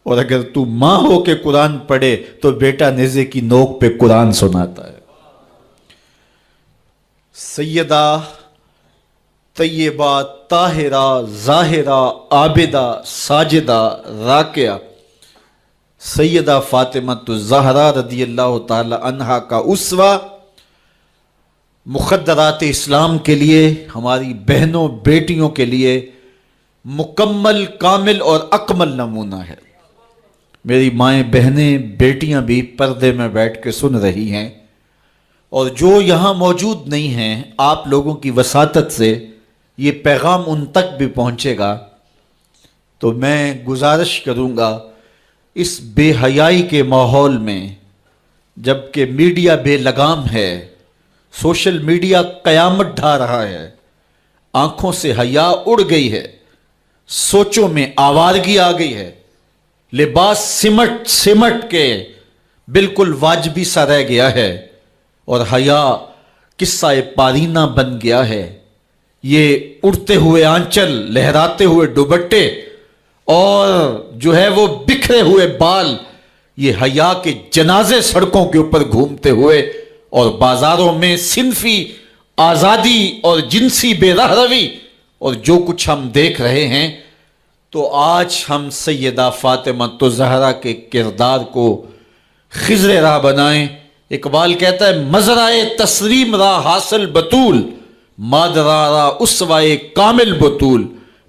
اور اگر تو ماں ہو کے قرآن پڑھے تو بیٹا نیزے کی نوک پہ قرآن سناتا ہے۔ سیدہ طیبہ طاہرہ ظاہرہ عابدہ ساجدہ راکعہ سیدہ فاطمہ الزہرا رضی اللہ تعالی عنہا کا اسوہ، مخدرات اسلام کے لیے، ہماری بہنوں بیٹیوں کے لیے مکمل کامل اور اکمل نمونہ ہے۔ میری مائیں بہنیں بیٹیاں بھی پردے میں بیٹھ کے سن رہی ہیں، اور جو یہاں موجود نہیں ہیں، آپ لوگوں کی وساطت سے یہ پیغام ان تک بھی پہنچے گا، تو میں گزارش کروں گا اس بے حیائی کے ماحول میں، جب کہ میڈیا بے لگام ہے، سوشل میڈیا قیامت ڈھا رہا ہے، آنکھوں سے حیا اڑ گئی ہے، سوچوں میں آوارگی آ گئی ہے، لباس سمٹ سمٹ کے بالکل واجبی سا رہ گیا ہے، اور حیا قصہ پارینہ بن گیا ہے۔ یہ اڑتے ہوئے آنچل، لہراتے ہوئے دوپٹے اور جو ہے وہ بکھرے ہوئے بال، یہ حیا کے جنازے سڑکوں کے اوپر گھومتے ہوئے، اور بازاروں میں صنفی آزادی اور جنسی بے رہروی اور جو کچھ ہم دیکھ رہے ہیں، تو آج ہم سیدہ فاطمہ الزہرا کے کردار کو خضر راہ بنائیں۔ اقبال کہتا ہے مزرعہ تسلیم را حاصل بطول، مادرا را اسوائے کامل بطول۔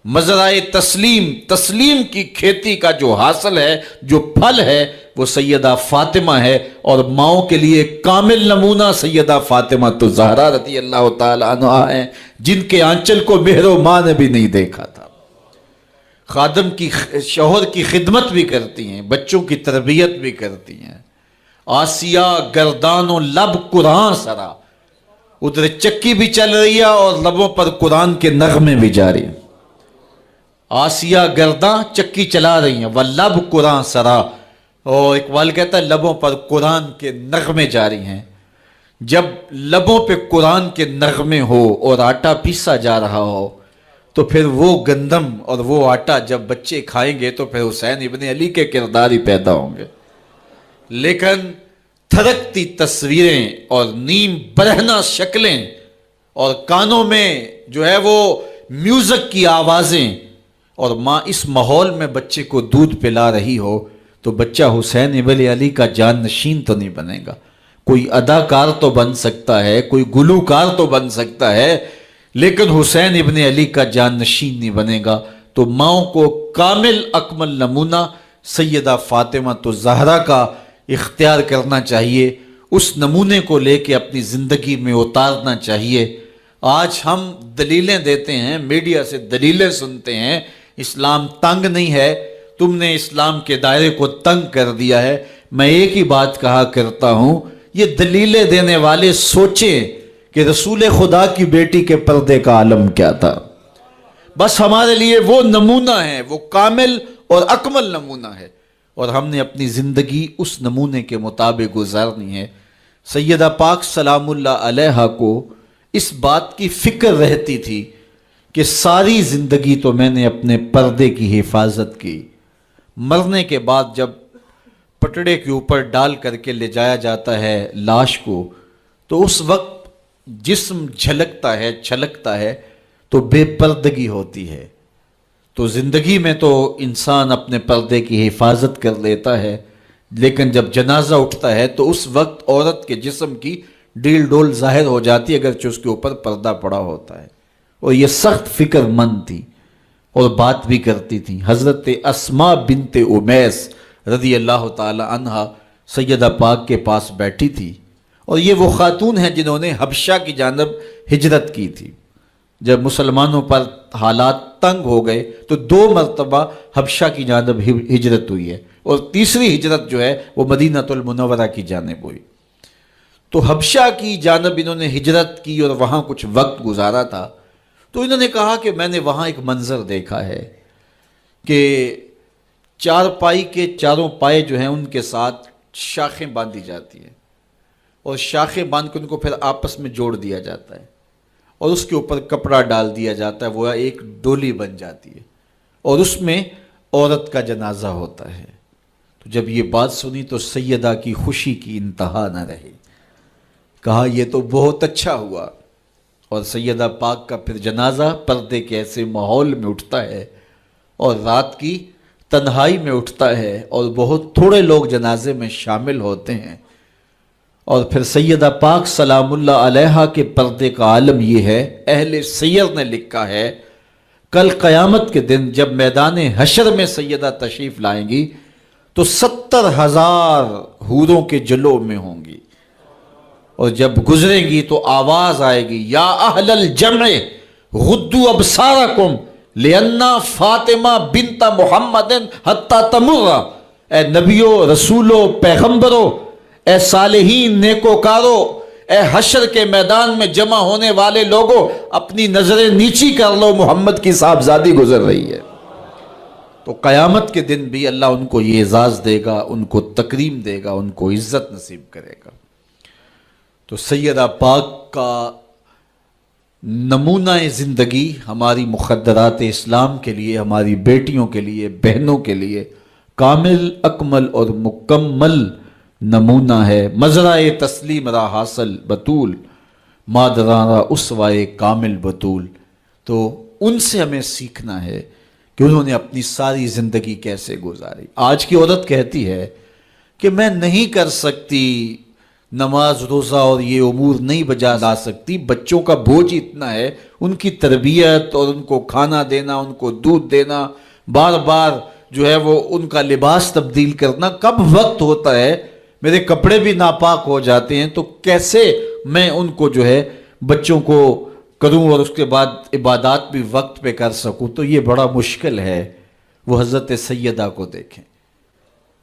مزرعہ تسلیم کی کھیتی کا جو حاصل ہے، جو پھل ہے، وہ سیدہ فاطمہ ہے، اور ماؤں کے لیے کامل نمونہ سیدہ فاطمہ الزہرا رضی اللہ تعالی عنہا ہیں، جن کے آنچل کو مہر و ماں نے بھی نہیں دیکھا تھا۔ خادم کی شوہر کی خدمت بھی کرتی ہیں، بچوں کی تربیت بھی کرتی ہیں۔ آسیہ گردان و لب قرآن سرا، ادھر چکی بھی چل رہی ہے اور لبوں پر قرآن کے نغمے بھی جاری ہیں۔ آسیہ گرداں چکی چلا رہی ہیں، واللب قرآن سرا، اور اقبال کہتا ہے لبوں پر قرآن کے نغمے جاری ہیں۔ جب لبوں پہ قرآن کے نغمے ہو اور آٹا پیسا جا رہا ہو، تو پھر وہ گندم اور وہ آٹا جب بچے کھائیں گے تو پھر حسین ابن علی کے کردار ہی پیدا ہوں گے۔ لیکن تھرکتی تصویریں اور نیم برہنہ شکلیں اور کانوں میں جو ہے وہ میوزک کی آوازیں، اور ماں اس ماحول میں بچے کو دودھ پلا رہی ہو، تو بچہ حسین ابن علی کا جان نشین تو نہیں بنے گا۔ کوئی اداکار تو بن سکتا ہے، کوئی گلوکار تو بن سکتا ہے، لیکن حسین ابن علی کا جان نشین نہیں بنے گا۔ تو ماؤں کو کامل اکمل نمونہ سیدہ فاطمہ الزہرا کا اختیار کرنا چاہیے، اس نمونے کو لے کے اپنی زندگی میں اتارنا چاہیے۔ آج ہم دلیلیں دیتے ہیں، میڈیا سے دلیلیں سنتے ہیں، اسلام تنگ نہیں ہے، تم نے اسلام کے دائرے کو تنگ کر دیا ہے۔ میں ایک ہی بات کہا کرتا ہوں، یہ دلیلیں دینے والے سوچیں کہ رسول خدا کی بیٹی کے پردے کا عالم کیا تھا۔ بس ہمارے لیے وہ نمونہ ہے، وہ کامل اور اکمل نمونہ ہے، اور ہم نے اپنی زندگی اس نمونے کے مطابق گزارنی ہے۔ سیدہ پاک سلام اللہ علیہا کو اس بات کی فکر رہتی تھی کہ ساری زندگی تو میں نے اپنے پردے کی حفاظت کی، مرنے کے بعد جب پٹڑے کے اوپر ڈال کر کے لے جایا جاتا ہے لاش کو، تو اس وقت جسم جھلکتا ہے، چھلکتا ہے، تو بے پردگی ہوتی ہے۔ تو زندگی میں تو انسان اپنے پردے کی حفاظت کر لیتا ہے، لیکن جب جنازہ اٹھتا ہے تو اس وقت عورت کے جسم کی ڈیل ڈول ظاہر ہو جاتی ہے، اگرچہ اس کے اوپر پردہ پڑا ہوتا ہے۔ اور یہ سخت فکر مند تھی اور بات بھی کرتی تھی۔ حضرت اسماء بنت امیس رضی اللہ تعالی عنہا سیدہ پاک کے پاس بیٹھی تھی، اور یہ وہ خاتون ہیں جنہوں نے حبشہ کی جانب ہجرت کی تھی۔ جب مسلمانوں پر حالات تنگ ہو گئے تو 2 مرتبہ حبشہ کی جانب ہجرت ہوئی ہے، اور تیسری ہجرت جو ہے وہ مدینہ المنورہ کی جانب ہوئی۔ تو حبشہ کی جانب انہوں نے ہجرت کی اور وہاں کچھ وقت گزارا تھا، تو انہوں نے کہا کہ میں نے وہاں ایک منظر دیکھا ہے کہ چارپائی کے چاروں پائے جو ہیں ان کے ساتھ شاخیں باندھی جاتی ہیں، اور شاخیں باندھ کے ان کو پھر آپس میں جوڑ دیا جاتا ہے، اور اس کے اوپر کپڑا ڈال دیا جاتا ہے، وہ ایک ڈولی بن جاتی ہے، اور اس میں عورت کا جنازہ ہوتا ہے۔ تو جب یہ بات سنی تو سیدہ کی خوشی کی انتہا نہ رہی، کہا یہ تو بہت اچھا ہوا۔ اور سیدہ پاک کا پھر جنازہ پردے کے ایسے ماحول میں اٹھتا ہے اور رات کی تنہائی میں اٹھتا ہے، اور بہت تھوڑے لوگ جنازے میں شامل ہوتے ہیں۔ اور پھر سیدہ پاک سلام اللہ علیہا کے پردے کا عالم یہ ہے، اہل سیر نے لکھا ہے کل قیامت کے دن جب میدان حشر میں سیدہ تشریف لائیں گی تو 70,000 حوروں کے جلو میں ہوں گی، اور جب گزریں گی تو آواز آئے گی یا اہل الجمع غدوا ابصارکم لأن فاطمہ بنت محمد حتی تمر، اے نبیو، رسولو، پیغمبرو، اے صالحین، نیکوکارو، اے حشر کے میدان میں جمع ہونے والے لوگوں، اپنی نظریں نیچی کر لو، محمد کی صاحبزادی گزر رہی ہے۔ تو قیامت کے دن بھی اللہ ان کو یہ اعزاز دے گا، ان کو تکریم دے گا، ان کو عزت نصیب کرے گا۔ تو سیدہ پاک کا نمونہ زندگی ہماری مخدرات اسلام کے لیے، ہماری بیٹیوں کے لیے، بہنوں کے لیے کامل، اکمل اور مکمل نمونہ ہے۔ مزرعہ تسلیم را حاصل بطول، مادران را اسوائے کامل بطول۔ تو ان سے ہمیں سیکھنا ہے کہ انہوں نے اپنی ساری زندگی کیسے گزاری۔ آج کی عورت کہتی ہے کہ میں نہیں کر سکتی نماز، روزہ اور یہ امور نہیں بجا لا سکتی، بچوں کا بوجھ اتنا ہے، ان کی تربیت اور ان کو کھانا دینا، ان کو دودھ دینا، بار بار جو ہے وہ ان کا لباس تبدیل کرنا، کب وقت ہوتا ہے، میرے کپڑے بھی ناپاک ہو جاتے ہیں، تو کیسے میں ان کو جو ہے بچوں کو کروں اور اس کے بعد عبادات بھی وقت پہ کر سکوں، تو یہ بڑا مشکل ہے۔ وہ حضرت سیدہ کو دیکھیں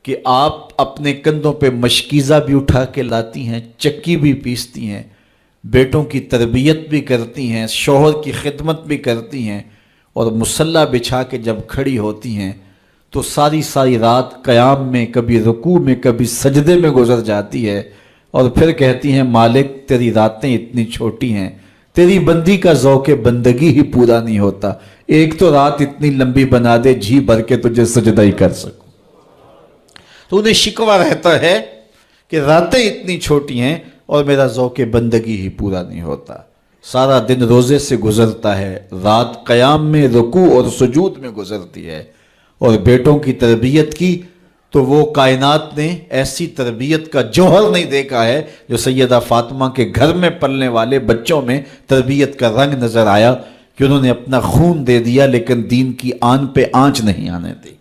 کہ آپ اپنے کندھوں پہ مشکیزہ بھی اٹھا کے لاتی ہیں، چکی بھی پیستی ہیں، بیٹوں کی تربیت بھی کرتی ہیں، شوہر کی خدمت بھی کرتی ہیں، اور مصلی بچھا کے جب کھڑی ہوتی ہیں تو ساری ساری رات قیام میں، کبھی رکوع میں، کبھی سجدے میں گزر جاتی ہے، اور پھر کہتی ہیں مالک تیری راتیں اتنی چھوٹی ہیں، تیری بندی کا ذوق بندگی ہی پورا نہیں ہوتا، ایک تو رات اتنی لمبی بنا دے جی بھر کے تجھے سجدہ ہی کر سکوں۔ تو انہیں شکوہ رہتا ہے کہ راتیں اتنی چھوٹی ہیں اور میرا ذوق بندگی ہی پورا نہیں ہوتا۔ سارا دن روزے سے گزرتا ہے، رات قیام میں، رکوع اور سجود میں گزرتی ہے، اور بیٹوں کی تربیت کی تو وہ کائنات نے ایسی تربیت کا جوہر نہیں دیکھا ہے جو سیدہ فاطمہ کے گھر میں پلنے والے بچوں میں تربیت کا رنگ نظر آیا، کہ انہوں نے اپنا خون دے دیا لیکن دین کی آن پہ آنچ نہیں آنے دی۔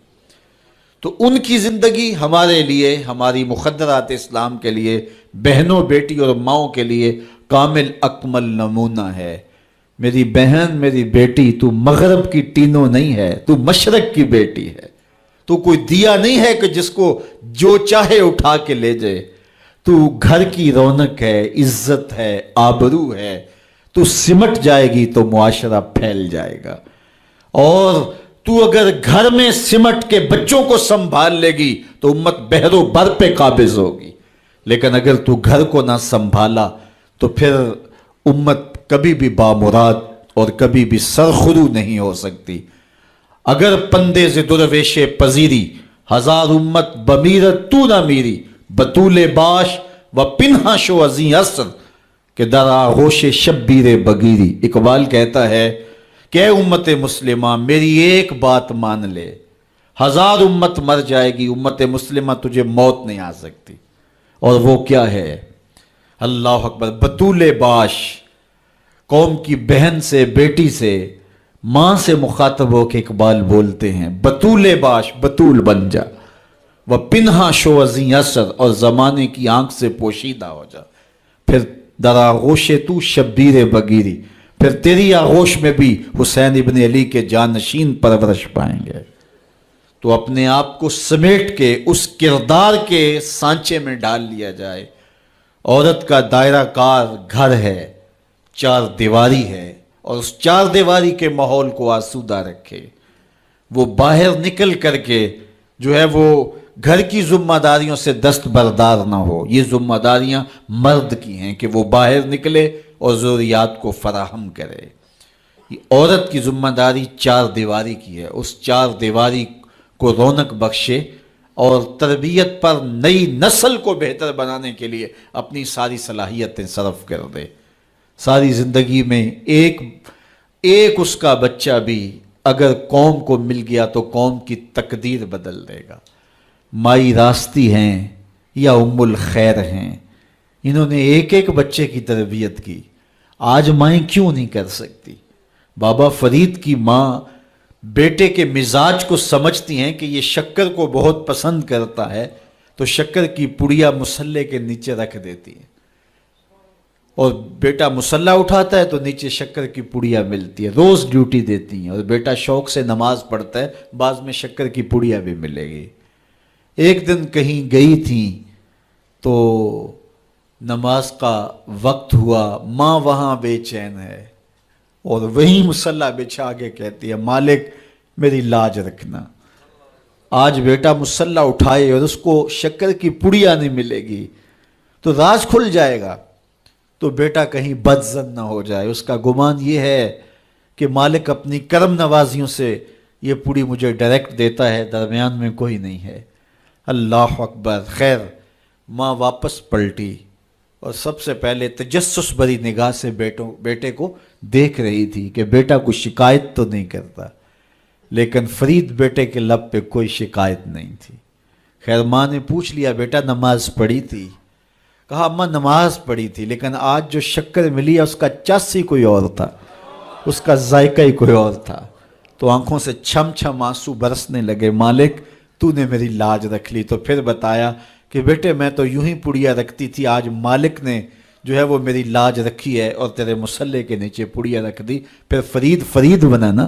تو ان کی زندگی ہمارے لیے، ہماری مخدرات اسلام کے لیے، بہنوں، بیٹی اور ماؤں کے لیے کامل اکمل نمونہ ہے۔ میری بہن، میری بیٹی، تو مغرب کی ٹینو نہیں ہے، تو مشرق کی بیٹی ہے، تو کوئی دیا نہیں ہے کہ جس کو جو چاہے اٹھا کے لے جائے، تو گھر کی رونق ہے، عزت ہے، آبرو ہے، تو سمٹ جائے گی تو معاشرہ پھیل جائے گا، اور تو اگر گھر میں سمٹ کے بچوں کو سنبھال لے گی تو امت بحر و بر پہ قابض ہوگی، لیکن اگر تو گھر کو نہ سنبھالا تو پھر امت کبھی بھی بامراد اور کبھی بھی سرخرو نہیں ہو سکتی۔ اگر پندے ز درویش پذیری، ہزار امت بمیرت تو نہ میری، بطول باش و پنہا شو ازیں عصر کہ در آغوش شبیر بگیری۔ اقبال کہتا ہے کہ اے امت مسلمہ میری ایک بات مان لے، ہزار امت مر جائے گی، امت مسلمہ تجھے موت نہیں آ سکتی، اور وہ کیا ہے؟ اللہ اکبر، بطول باش، قوم کی بہن سے، بیٹی سے، ماں سے مخاطب ہو کے اقبال بولتے ہیں بطول باش، بطول بن جا، وہ پنہا شو ازیں اثر، اور زمانے کی آنکھ سے پوشیدہ ہو جا، پھر در آغوش تو شبیر بگیری، پھر تیری آغوش میں بھی حسین ابن علی کے جانشین پرورش پائیں گے۔ تو اپنے آپ کو سمیٹ کے اس کردار کے سانچے میں ڈال لیا جائے۔ عورت کا دائرہ کار گھر ہے، چار دیواری ہے، اور اس چار دیواری کے ماحول کو آسودہ رکھے، وہ باہر نکل کر کے جو ہے وہ گھر کی ذمہ داریوں سے دستبردار نہ ہو۔ یہ ذمہ داریاں مرد کی ہیں کہ وہ باہر نکلے اور ضروریات کو فراہم کرے۔ عورت کی ذمہ داری چار دیواری کی ہے، اس چار دیواری کو رونق بخشے اور تربیت پر نئی نسل کو بہتر بنانے کے لیے اپنی ساری صلاحیتیں صرف کر دے. ساری زندگی میں ایک اس کا بچہ بھی اگر قوم کو مل گیا تو قوم کی تقدیر بدل دے گا. مائی راستی ہیں یا ام الخیر ہیں، انہوں نے ایک بچے کی تربیت کی. آج مائیں کیوں نہیں کر سکتی؟ بابا فرید کی ماں بیٹے کے مزاج کو سمجھتی ہیں کہ یہ شکر کو بہت پسند کرتا ہے، تو شکر کی پڑیا مصلے کے نیچے رکھ دیتی ہیں، اور بیٹا مصلہ اٹھاتا ہے تو نیچے شکر کی پڑیا ملتی ہے. روز ڈیوٹی دیتی ہیں، اور بیٹا شوق سے نماز پڑھتا ہے، بعض میں شکر کی پڑیا بھی ملے گی. ایک دن کہیں گئی تھیں تو نماز کا وقت ہوا، ماں وہاں بے چین ہے اور وہیں مصلی بچھا کے کہتی ہے مالک میری لاج رکھنا. آج بیٹا مصلی اٹھائے اور اس کو شکر کی پڑیا نہیں ملے گی تو راز کھل جائے گا، تو بیٹا کہیں بدظن نہ ہو جائے. اس کا گمان یہ ہے کہ مالک اپنی کرم نوازیوں سے یہ پڑی مجھے ڈائریکٹ دیتا ہے، درمیان میں کوئی نہیں ہے. اللہ اکبر. خیر ماں واپس پلٹی اور سب سے پہلے تجسس بھری نگاہ سے بیٹے کو دیکھ رہی تھی کہ بیٹا کوئی شکایت تو نہیں کرتا، لیکن فرید بیٹے کے لب پہ کوئی شکایت نہیں تھی. خیر ماں نے پوچھ لیا بیٹا نماز پڑھی تھی؟ کہا اماں نماز پڑھی تھی، لیکن آج جو شکر ملی ہے اس کا چس ہی کوئی اور تھا، اس کا ذائقہ ہی کوئی اور تھا. تو آنکھوں سے چھم چھم آنسو برسنے لگے. مالک تو نے میری لاج رکھ لی. تو پھر بتایا کہ بیٹے میں تو یوں ہی پڑیا رکھتی تھی، آج مالک نے جو ہے وہ میری لاج رکھی ہے اور تیرے مصلے کے نیچے پڑیا رکھ دی. پھر فرید بنا نا.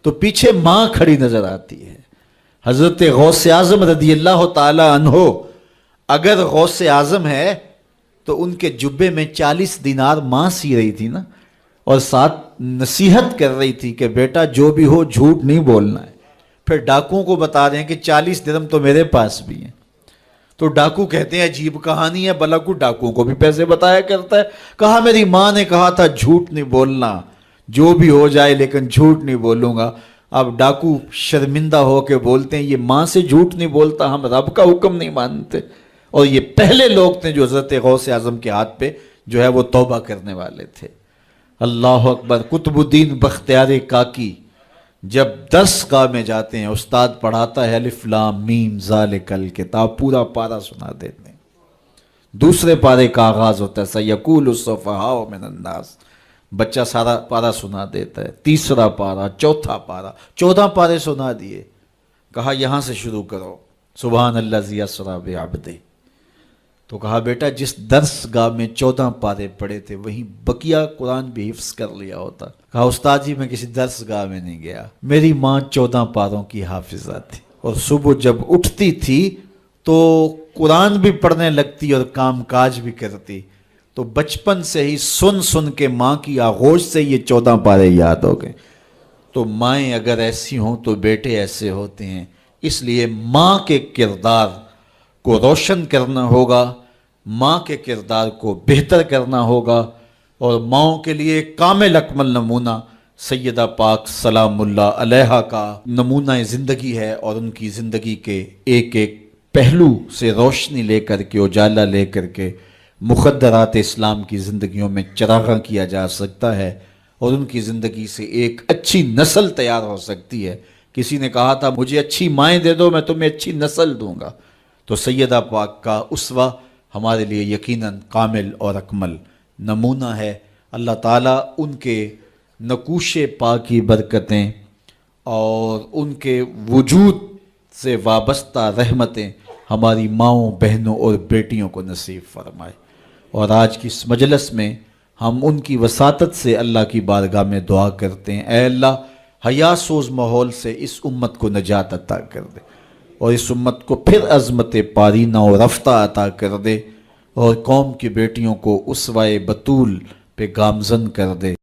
تو پیچھے ماں کھڑی نظر آتی ہے، حضرت غوث اعظم رضی اللہ تعالی عنہ. اگر غوث اعظم ہے تو ان کے جبے میں 40 دینار ماں سی رہی تھی نا، اور ساتھ نصیحت کر رہی تھی کہ بیٹا جو بھی ہو جھوٹ نہیں بولنا ہے. پھر ڈاکوؤں کو بتا رہے ہیں کہ 40 درہم تو میرے پاس بھی ہیں. تو ڈاکو کہتے ہیں عجیب کہانی ہے، بھلا کو ڈاکوؤں کو بھی پیسے بتایا کرتا ہے. کہا میری ماں نے کہا تھا جھوٹ نہیں بولنا، جو بھی ہو جائے لیکن جھوٹ نہیں بولوں گا. اب ڈاکو شرمندہ ہو کے بولتے ہیں یہ ماں سے جھوٹ نہیں بولتا، ہم رب کا حکم نہیں مانتے. اور یہ پہلے لوگ تھے جو حضرت غوث اعظم کے ہاتھ پہ جو ہے وہ توبہ کرنے والے تھے. اللہ اکبر. قطب الدین بختیار کاکی جب درس گاہ میں جاتے ہیں، استاد پڑھاتا ہے الف لام میم ذالک الکتاب، پورا پارہ سنا دیتے ہیں. دوسرے پارے کا آغاز ہوتا ہے سیقول السفہاء من الناس، بچہ سارا پارہ سنا دیتا ہے. تیسرا پارہ، چوتھا پارہ، 14 پارے سنا دیے. کہا یہاں سے شروع کرو، سبحان الذی اسری بعبدہ. تو کہا بیٹا جس درس گاہ میں 14 پارے پڑھے تھے وہیں بقیہ قرآن بھی حفظ کر لیا ہوتا. کہا استاد جی میں کسی درس گاہ میں نہیں گیا، میری ماں 14 پاروں کی حافظہ تھی، اور صبح جب اٹھتی تھی تو قرآن بھی پڑھنے لگتی اور کام کاج بھی کرتی. تو بچپن سے ہی سن کے ماں کی آغوش سے یہ 14 پارے یاد ہو گئے. تو مائیں اگر ایسی ہوں تو بیٹے ایسے ہوتے ہیں. اس لیے ماں کے کردار کو روشن کرنا ہوگا، ماں کے کردار کو بہتر کرنا ہوگا، اور ماؤں کے لیے کامل اکمل نمونہ سیدہ پاک سلام اللہ علیہا کا نمونہ زندگی ہے. اور ان کی زندگی کے ایک پہلو سے روشنی لے کر کے، اجالا لے کر کے مخدرات اسلام کی زندگیوں میں چراغاں کیا جا سکتا ہے، اور ان کی زندگی سے ایک اچھی نسل تیار ہو سکتی ہے. کسی نے کہا تھا مجھے اچھی مائیں دے دو میں تمہیں اچھی نسل دوں گا. تو سیدہ پاک کا اسوہ ہمارے لیے یقیناً کامل اور اکمل نمونہ ہے. اللہ تعالیٰ ان کے نقوش پاک کی برکتیں اور ان کے وجود سے وابستہ رحمتیں ہماری ماؤں، بہنوں اور بیٹیوں کو نصیب فرمائے. اور آج کی اس مجلس میں ہم ان کی وساطت سے اللہ کی بارگاہ میں دعا کرتے ہیں، اے اللہ حیا سوز ماحول سے اس امت کو نجات عطا کر دے، اور اس امت کو پھر عظمت پارینہ و رفتہ عطا کر دے، اور قوم کی بیٹیوں کو اسوہ بطول پہ گامزن کر دے.